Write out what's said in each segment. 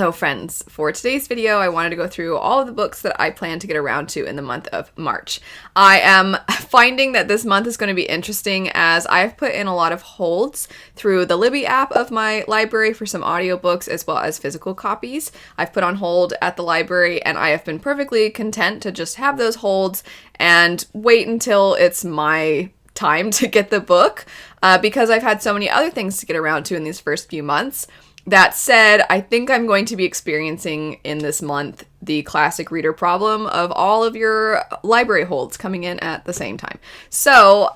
So friends, for today's video, I wanted to go through all of the books that I plan to get around to in the month of March. I am finding that this month is going to be interesting as I've put in a lot of holds through the Libby app of my library for some audiobooks as well as physical copies. I've put on hold at the library and I have been perfectly content to just have those holds and wait until it's my time to get the book because I've had so many other things to get around to in these first few months. That said, I think I'm going to be experiencing in this month the classic reader problem of all of your library holds coming in at the same time. So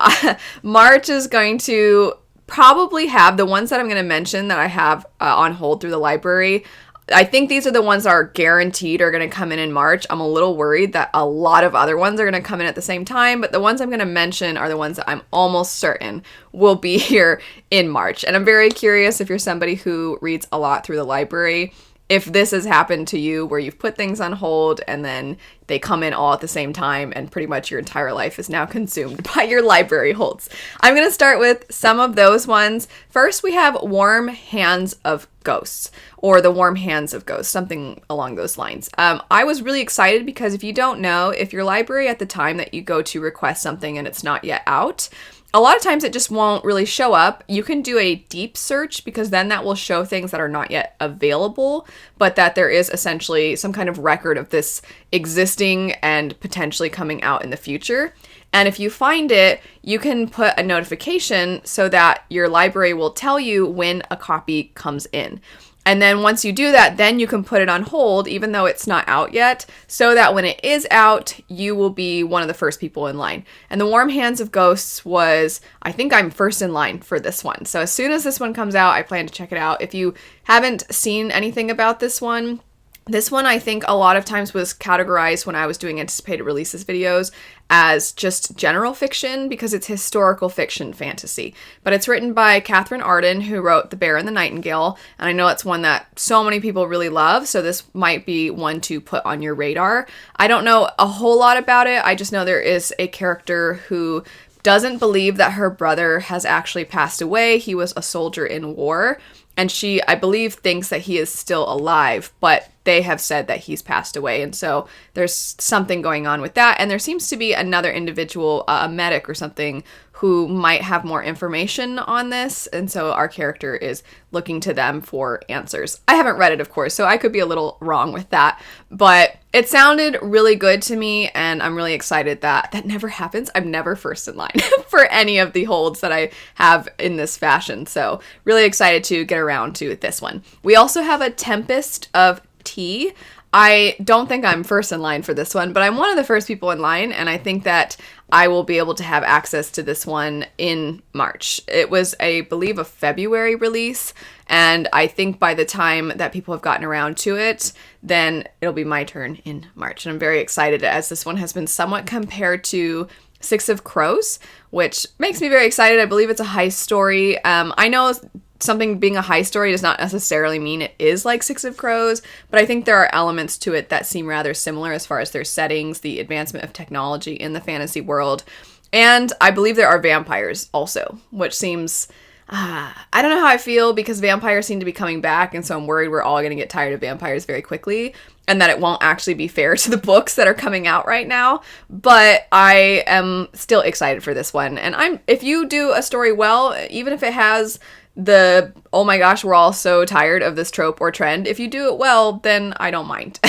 March is going to probably have the ones that I'm going to mention that I have on hold through the library. I think these are the ones that are guaranteed are going to come in March. I'm a little worried that a lot of other ones are going to come in at the same time, but the ones I'm going to mention are the ones that I'm almost certain will be here in March. And I'm very curious if you're somebody who reads a lot through the library, if this has happened to you where you've put things on hold and then they come in all at the same time and pretty much your entire life is now consumed by your library holds. I'm going to start with some of those ones. First, we have Warm Hands of Ghosts, or The Warm Hands of Ghosts, something along those lines. I was really excited because if you don't know, if your library at the time that you go to request something and it's not yet out, a lot of times it just won't really show up. You can do a deep search because then that will show things that are not yet available, but that there is essentially some kind of record of this existing and potentially coming out in the future. And if you find it, you can put a notification so that your library will tell you when a copy comes in. And then once you do that, then you can put it on hold, even though it's not out yet, so that when it is out, you will be one of the first people in line. And The Warm Hands of Ghosts was, I think I'm first in line for this one. So as soon as this one comes out, I plan to check it out. If you haven't seen anything about this one I think a lot of times was categorized when I was doing anticipated releases videos as just general fiction because it's historical fiction fantasy. But it's written by Catherine Arden, who wrote The Bear and the Nightingale, and I know it's one that so many people really love, so this might be one to put on your radar. I don't know a whole lot about it. I just know there is a character who doesn't believe that her brother has actually passed away. He was a soldier in war. And she, I believe, thinks that he is still alive, but they have said that he's passed away. And so there's something going on with that. And there seems to be another individual, a medic or something, who might have more information on this. And so our character is looking to them for answers. I haven't read it, of course, so I could be a little wrong with that. But it sounded really good to me, and I'm really excited that that never happens. I'm never first in line for any of the holds that I have in this fashion. So really excited to get around to this one. We also have A Tempest of Tea. I don't think I'm first in line for this one, but I'm one of the first people in line, and I think that I will be able to have access to this one in March. It was, I believe, a February release, and I think by the time that people have gotten around to it, then it'll be my turn in March. And I'm very excited as this one has been somewhat compared to Six of Crows, which makes me very excited. I believe it's a heist story. I know something being a heist story does not necessarily mean it is like Six of Crows, but I think there are elements to it that seem rather similar as far as their settings, the advancement of technology in the fantasy world, and I believe there are vampires also, which seems, I don't know how I feel because vampires seem to be coming back, and so I'm worried we're all going to get tired of vampires very quickly, and that it won't actually be fair to the books that are coming out right now, but I am still excited for this one, and if you do a story well, even if it has the, oh my gosh, we're all so tired of this trope or trend, if you do it well, then I don't mind.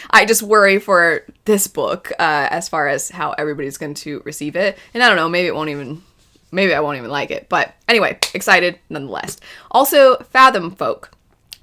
I just worry for this book as far as how everybody's going to receive it. And I don't know, maybe I won't even like it. But anyway, excited nonetheless. Also, Fathom Folk.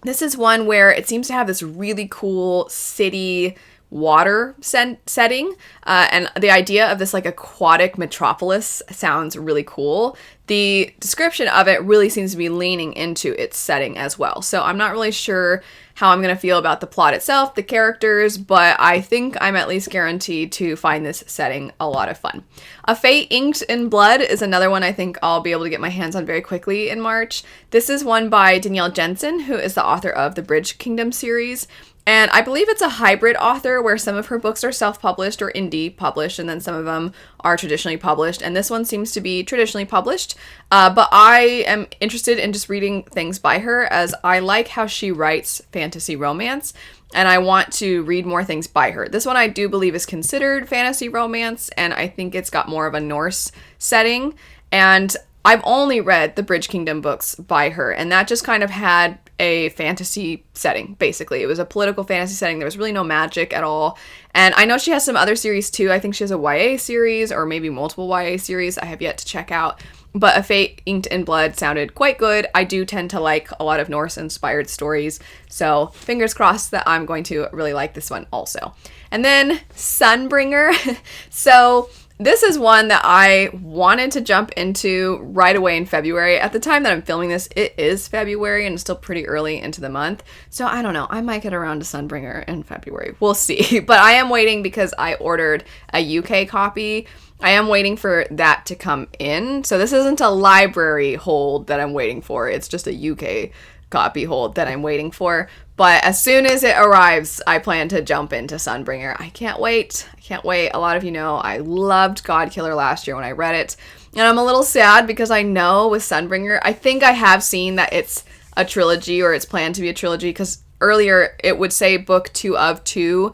This is one where it seems to have this really cool city water setting, and the idea of this like aquatic metropolis sounds really cool. The description of it really seems to be leaning into its setting as well. So I'm not really sure how I'm going to feel about the plot itself, the characters, but I think I'm at least guaranteed to find this setting a lot of fun. A Fate Inked in Blood is another one I think I'll be able to get my hands on very quickly in March. This is one by Danielle Jensen, who is the author of the Bridge Kingdom series. And I believe it's a hybrid author where some of her books are self-published or indie published, and then some of them are traditionally published. And this one seems to be traditionally published. But I am interested in just reading things by her, as I like how she writes fantasy romance, and I want to read more things by her. This one I do believe is considered fantasy romance, and I think it's got more of a Norse setting. And I've only read the Bridge Kingdom books by her, and that just kind of had a fantasy setting, basically. It was a political fantasy setting. There was really no magic at all. And I know she has some other series too. I think she has a YA series, or maybe multiple YA series I have yet to check out. But A Fate Inked in Blood sounded quite good. I do tend to like a lot of Norse-inspired stories, so fingers crossed that I'm going to really like this one also. And then Sunbringer. So this is one that I wanted to jump into right away in February. At the time that I'm filming this, it is February and it's still pretty early into the month. So I don't know, I might get around to Sunbringer in February. We'll see. But I am waiting because I ordered a UK copy. I am waiting for that to come in. So this isn't a library hold that I'm waiting for. It's just a UK copy hold that I'm waiting for. But as soon as it arrives, I plan to jump into Sunbringer. I can't wait. I can't wait. A lot of you know I loved Godkiller last year when I read it. And I'm a little sad because I know with Sunbringer, I think I have seen that it's a trilogy, or it's planned to be a trilogy, because earlier it would say book 2 of 2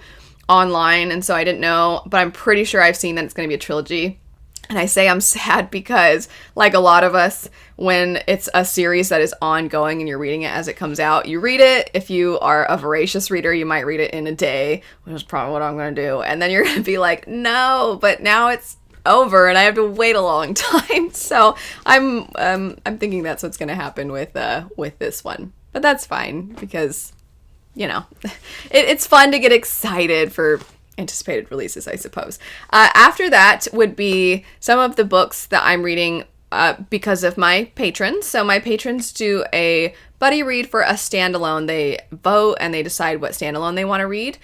online, and so I didn't know, but I'm pretty sure I've seen that it's going to be a trilogy. And I say I'm sad because, like a lot of us, when it's a series that is ongoing and you're reading it as it comes out, you read it. If you are a voracious reader, you might read it in a day, which is probably what I'm going to do. And then you're going to be like, no, but now it's over and I have to wait a long time. So I'm thinking that's what's going to happen with this one. But that's fine because, you know, it's fun to get excited for anticipated releases, I suppose. After that would be some of the books that I'm reading because of my patrons. So my patrons do a buddy read for a standalone. They vote and they decide what standalone they want to read.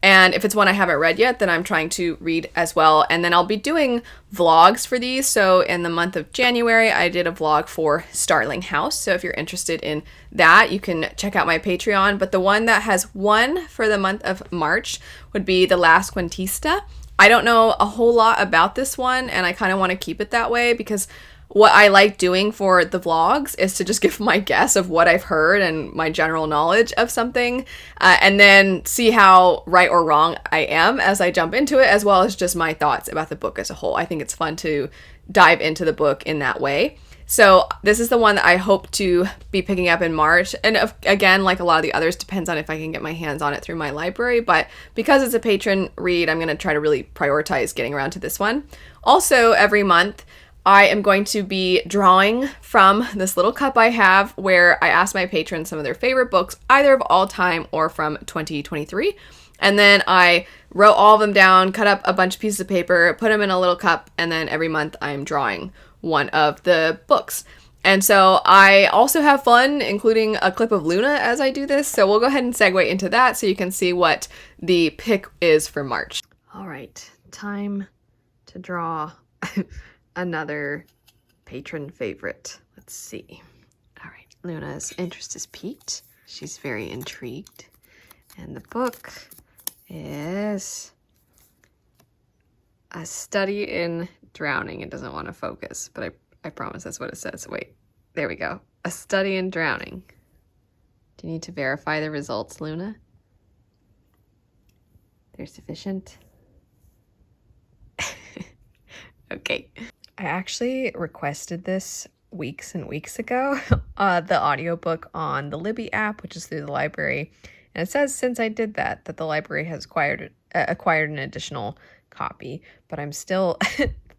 And if it's one I haven't read yet, then I'm trying to read as well. And then I'll be doing vlogs for these. So in the month of January, I did a vlog for Starling House. So if you're interested in that, you can check out my Patreon. But the one that has won for the month of March would be The Last Quintista. I don't know a whole lot about this one, and I kind of want to keep it that way because what I like doing for the vlogs is to just give my guess of what I've heard and my general knowledge of something, and then see how right or wrong I am as I jump into it, as well as just my thoughts about the book as a whole. I think it's fun to dive into the book in that way. So this is the one that I hope to be picking up in March. And again, like a lot of the others, depends on if I can get my hands on it through my library. But because it's a patron read, I'm going to try to really prioritize getting around to this one. Also, every month, I am going to be drawing from this little cup I have where I ask my patrons some of their favorite books, either of all time or from 2023. And then I wrote all of them down, cut up a bunch of pieces of paper, put them in a little cup, and then every month I'm drawing one of the books. And so I also have fun including a clip of Luna as I do this. So we'll go ahead and segue into that so you can see what the pick is for March. All right, time to draw another patron favorite. Let's see. All right, Luna's interest is piqued. She's very intrigued. And the book is A Study in Drowning. It doesn't want to focus, but I promise that's what it says. Wait, there we go. A Study in Drowning. Do you need to verify the results, Luna? They're sufficient? Okay. I actually requested this weeks and weeks ago, the audiobook on the Libby app, which is through the library. And it says since I did that the library has acquired an additional copy, but I'm still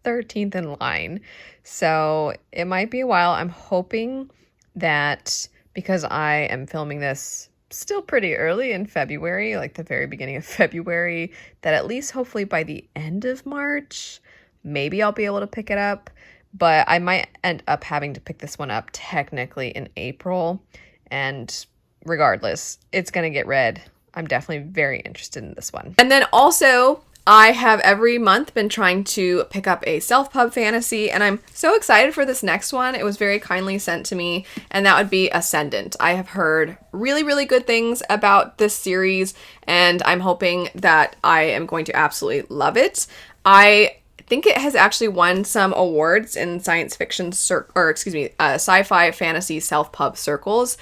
13th in line. So it might be a while. I'm hoping that because I am filming this still pretty early in February, like the very beginning of February, that at least hopefully by the end of March, maybe I'll be able to pick it up. But I might end up having to pick this one up technically in April. And regardless, it's going to get read. I'm definitely very interested in this one. And then also, I have every month been trying to pick up a SelfPub Fantasy, and I'm so excited for this next one. It was very kindly sent to me, and that would be Ascendant. I have heard really, really good things about this series, and I'm hoping that I am going to absolutely love it. I think it has actually won some awards in science fiction sci-fi fantasy self-pub circles.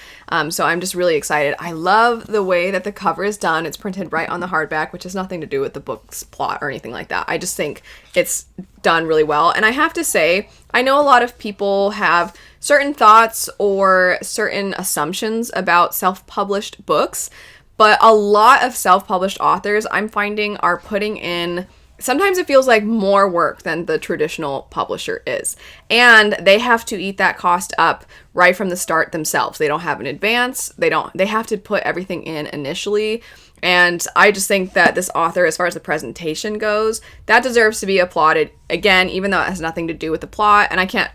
So I'm just really excited. I love the way that the cover is done. It's printed right on the hardback, which has nothing to do with the book's plot or anything like that. I just think it's done really well. And I have to say, I know a lot of people have certain thoughts or certain assumptions about self-published books, but a lot of self-published authors I'm finding are putting in, sometimes it feels like, more work than the traditional publisher is. And they have to eat that cost up right from the start themselves. They don't have an advance. They have to put everything in initially. And I just think that this author, as far as the presentation goes, that deserves to be applauded. Again, even though it has nothing to do with the plot, and I can't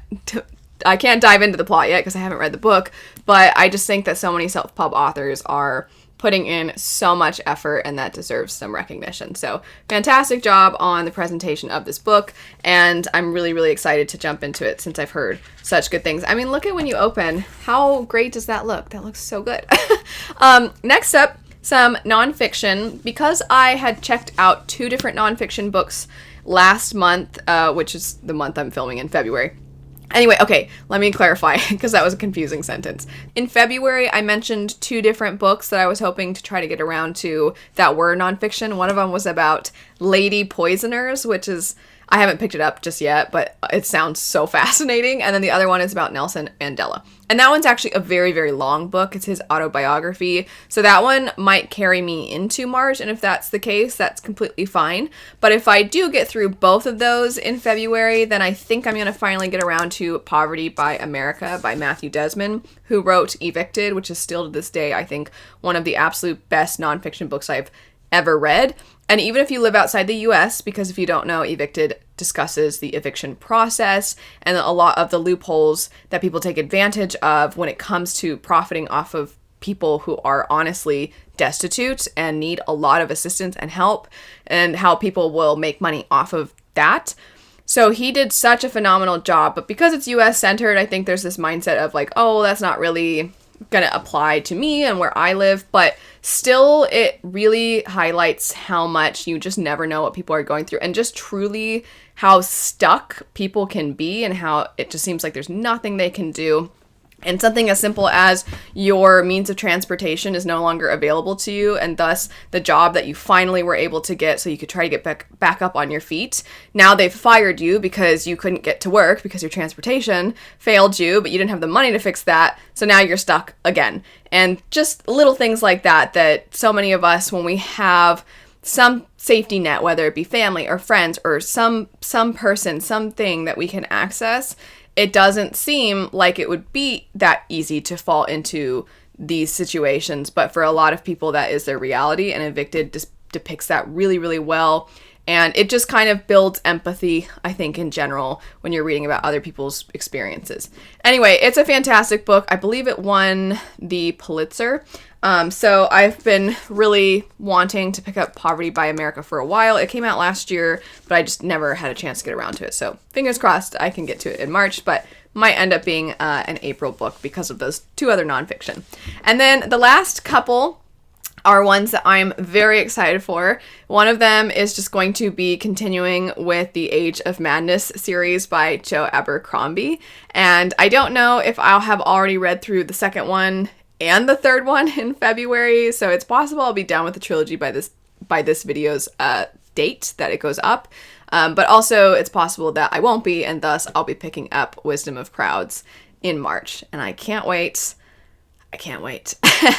dive into the plot yet because I haven't read the book, but I just think that so many self-pub authors are putting in so much effort, and that deserves some recognition. So fantastic job on the presentation of this book, and I'm really, really excited to jump into it since I've heard such good things. I mean, look at when you open. How great does that look? That looks so good. Next up, some nonfiction. Because I had checked out 2 different nonfiction books last month, which is the month I'm filming in, February. Anyway, okay, let me clarify, because that was a confusing sentence. In February, I mentioned 2 different books that I was hoping to try to get around to that were nonfiction. One of them was about lady poisoners, which is, I haven't picked it up just yet, but it sounds so fascinating. And then the other one is about Nelson Mandela. And that one's actually a very, very long book. It's his autobiography. So that one might carry me into March. And if that's the case, that's completely fine. But if I do get through both of those in February, then I think I'm going to finally get around to Poverty by America by Matthew Desmond, who wrote Evicted, which is still to this day, I think, one of the absolute best nonfiction books I've ever read. And even if you live outside the US, because if you don't know, Evicted discusses the eviction process and a lot of the loopholes that people take advantage of when it comes to profiting off of people who are honestly destitute and need a lot of assistance and help, and how people will make money off of that. So he did such a phenomenal job, but because it's US centered, I think there's this mindset of like, oh, that's not really gonna apply to me and where I live, but still it really highlights how much you just never know what people are going through, and just truly how stuck people can be, and how it just seems like there's nothing they can do. And something as simple as your means of transportation is no longer available to you, and thus the job that you finally were able to get so you could try to get back up on your feet, now they've fired you because you couldn't get to work because your transportation failed you, but you didn't have the money to fix that, so now you're stuck again. And just little things like that, that so many of us, when we have some safety net, whether it be family or friends or some person, something that we can access, it doesn't seem like it would be that easy to fall into these situations. But for a lot of people, that is their reality, and Evicted just depicts that really, really well. And it just kind of builds empathy, I think, in general, when you're reading about other people's experiences. Anyway, it's a fantastic book. I believe it won the Pulitzer. So I've been really wanting to pick up Poverty by America for a while. It came out last year, but I just never had a chance to get around to it. So fingers crossed I can get to it in March, but might end up being an April book because of those 2 other nonfiction. And then the last couple are ones that I'm very excited for. One of them is just going to be continuing with the Age of Madness series by Joe Abercrombie. And I don't know if I'll have already read through the second one and the third one in February, so it's possible I'll be done with the trilogy by this video's date that it goes up. But also it's possible that I won't be, and thus I'll be picking up Wisdom of Crowds in March. And I can't wait.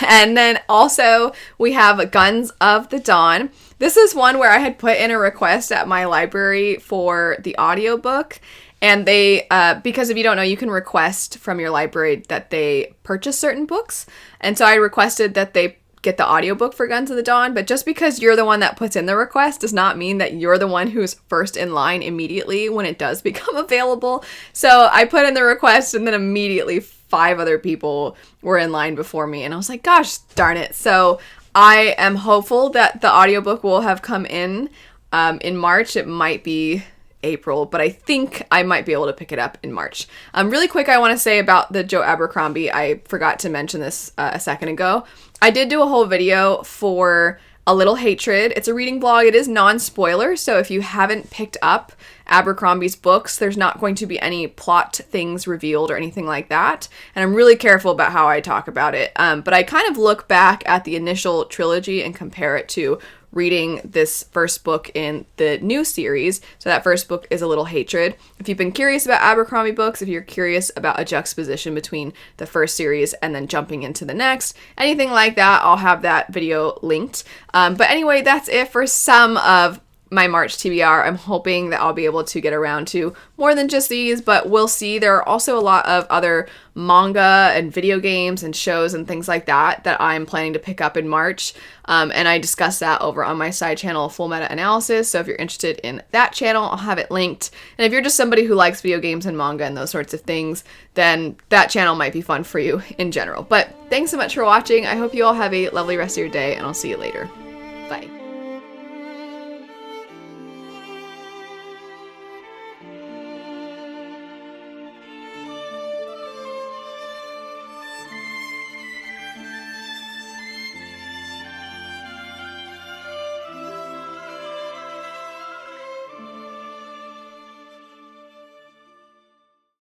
And then also we have Guns of the Dawn. This is one where I had put in a request at my library for the audiobook. And they, because if you don't know, you can request from your library that they purchase certain books. And so I requested that they get the audiobook for Guns of the Dawn. But just because you're the one that puts in the request does not mean that you're the one who's first in line immediately when it does become available. So I put in the request, and then immediately 5 other people were in line before me. And I was like, gosh darn it. So I am hopeful that the audiobook will have come in In March, it might be April, but I think I might be able to pick it up in March. Really quick, I want to say about the Joe Abercrombie. I forgot to mention this a second ago. I did do a whole video for A Little Hatred. It's a reading blog. It is non-spoiler, so if you haven't picked up Abercrombie's books, there's not going to be any plot things revealed or anything like that. And I'm really careful about how I talk about it. But I kind of look back at the initial trilogy and compare it to reading this first book in the new series. So that first book is A Little Hatred. If you've been curious about Abercrombie books, if you're curious about a juxtaposition between the first series and then jumping into the next, anything like that, I'll have that video linked. But anyway, that's it for some of my March TBR. I'm hoping that I'll be able to get around to more than just these, but we'll see. There are also a lot of other manga and video games and shows and things like that that I'm planning to pick up in March. And I discussed that over on my side channel, Full Meta Analysis. So if you're interested in that channel, I'll have it linked. And if you're just somebody who likes video games and manga and those sorts of things, then that channel might be fun for you in general. But thanks so much for watching. I hope you all have a lovely rest of your day, and I'll see you later. Bye.